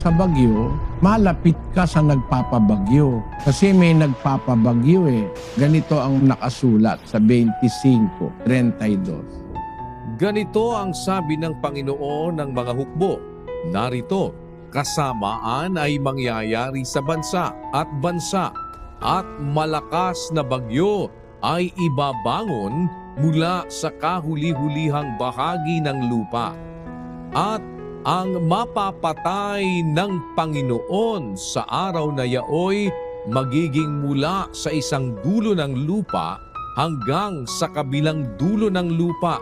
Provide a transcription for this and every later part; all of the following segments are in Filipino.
sa bagyo, malapit ka sa nagpapabagyo. Kasi may nagpapabagyo eh. Ganito ang nakasulat sa 25:32. Ganito ang sabi ng Panginoon ng mga hukbo. Narito, kasamaan ay mangyayari sa bansa at malakas na bagyo ay ibabangon mula sa kahuli-hulihang bahagi ng lupa. At ang mapapatay ng Panginoon sa araw na yaoy magiging mula sa isang dulo ng lupa hanggang sa kabilang dulo ng lupa.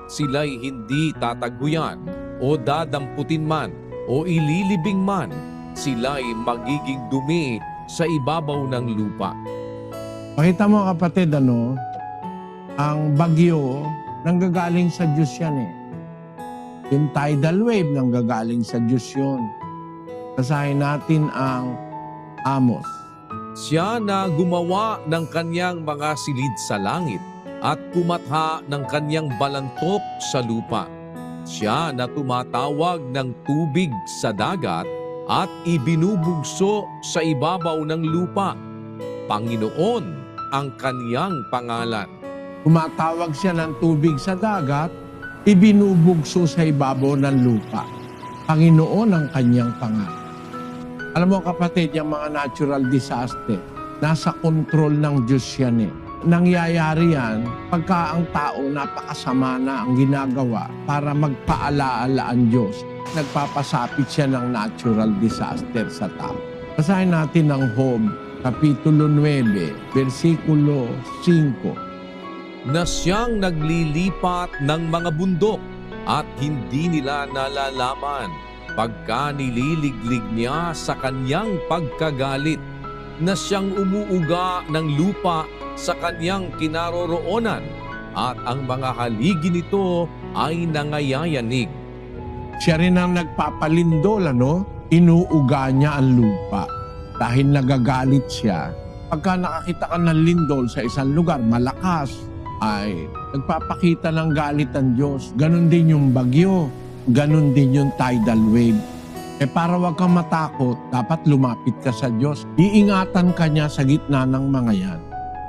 Sila'y hindi tataguyan o dadamputin man o ililibing man. Sila'y magiging dumi sa ibabaw ng lupa. Pakita mo kapatid, ang bagyo nanggagaling sa Diyos yan eh. Yung tidal wave nanggagaling sa Diyos yun. Basahin natin ang Amos. Siya na gumawa ng kanyang mga silid sa langit at kumatha ng kanyang balantok sa lupa. Siya na tumatawag ng tubig sa dagat at ibinubugso sa ibabaw ng lupa. Panginoon ang kanyang pangalan. Tumatawag siya ng tubig sa dagat, ibinubugso sa ibabaw ng lupa. Panginoon ang kanyang pangalan. Alam mo kapatid, yung mga natural disaster, nasa kontrol ng Diyos yan eh. Nangyayari yan pagka ang tao napakasama na ang ginagawa para magpaalaala ang Diyos. Nagpapasapit siya ng natural disaster sa tao. Basahin natin ang Job, Kapitulo 9, versikulo 5. Na siyang naglilipat ng mga bundok at hindi nila nalalaman pagka nililiglig niya sa kanyang pagkagalit, na siyang umuuga ng lupa sa kanyang kinaroroonan at ang mga haligi nito ay nangayayanig. Siya rin ang nagpapalindol, inuuga niya ang lupa. Dahil nagagalit siya, pagka nakakita ka ng lindol sa isang lugar, malakas, ay nagpapakita ng galit ang Diyos. Ganon din yung bagyo, ganon din yung tidal wave. Para wag kang matakot, dapat lumapit ka sa Diyos. Iingatan ka niya sa gitna ng mga yan.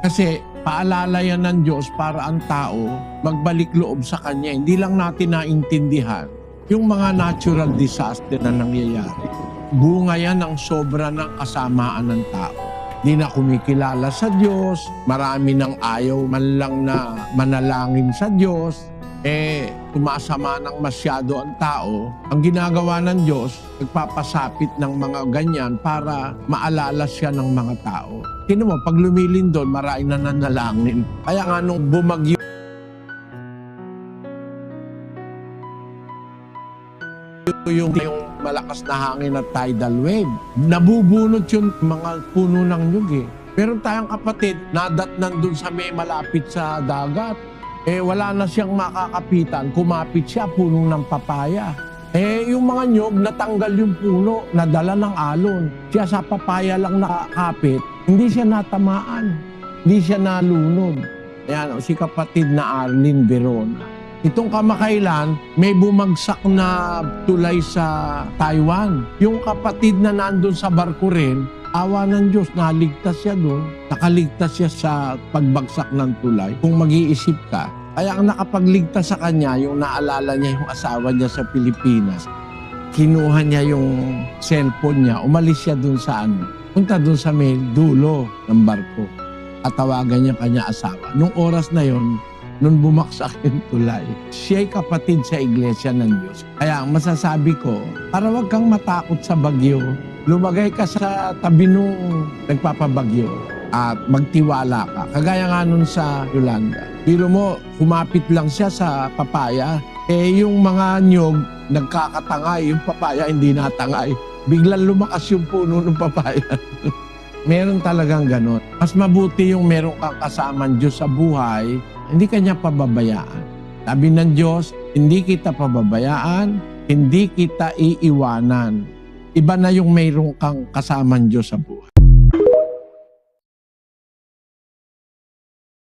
Kasi paalala yan ng Diyos para ang tao magbalik loob sa Kanya. Hindi lang natin naintindihan yung mga natural disaster na nangyayari. Bunga yan ng sobra ng kasamaan ng tao. Di na kumikilala sa Diyos, marami nang ayaw man lang na manalangin sa Diyos, tumasama ng masyado ang tao. Ang ginagawa ng Diyos, nagpapasapit ng mga ganyan para maalala siya ng mga tao. Tingnan mo, pag lumilindol, marami na nanalangin. Kaya nga nung bumagyo, yung malakas na hangin at tidal wave, nabubunot yung mga puno ng nyug eh. Pero tayong kapatid, nadatnan dun sa may malapit sa dagat, wala na siyang makakapitan, kumapit siya, puno ng papaya. Yung mga nyug, natanggal yung puno, nadala ng alon. Siya sa papaya lang nakakapit, hindi siya natamaan, hindi siya nalunod. Ayan, si kapatid na Arlene Verona. Itong kamakailan, may bumagsak na tulay sa Taiwan. Yung kapatid na nandun sa barko rin, awa ng Diyos, naligtas siya doon. Nakaligtas siya sa pagbagsak ng tulay. Kung mag-iisip ka, kaya ang nakapagligtas sa kanya, yung naalala niya yung asawa niya sa Pilipinas, kinuha niya yung cellphone niya, umalis siya doon sa punta doon sa may dulo ng barko. At tawagan niya kanya asawa. Nung oras na yon, nung bumaksak yung tulay, siya'y kapatid sa iglesia ng Diyos. Kaya ang masasabi ko, para wag kang matakot sa bagyo, lumagay ka sa tabi nung nagpapabagyo at magtiwala ka. Kagaya nga nun sa Yolanda. Pero mo, humapit lang siya sa papaya, yung mga nyog nagkakatangay, yung papaya hindi natangay. Biglang lumakas yung puno ng papaya. Meron talagang ganon. Mas mabuti yung meron kang kasamang Diyos sa buhay, hindi kanya pababayaan. Sabi ng Diyos, hindi kita pababayaan, hindi kita iiwanan. Iba na yung mayroong kang kasamang Diyos sa buhay.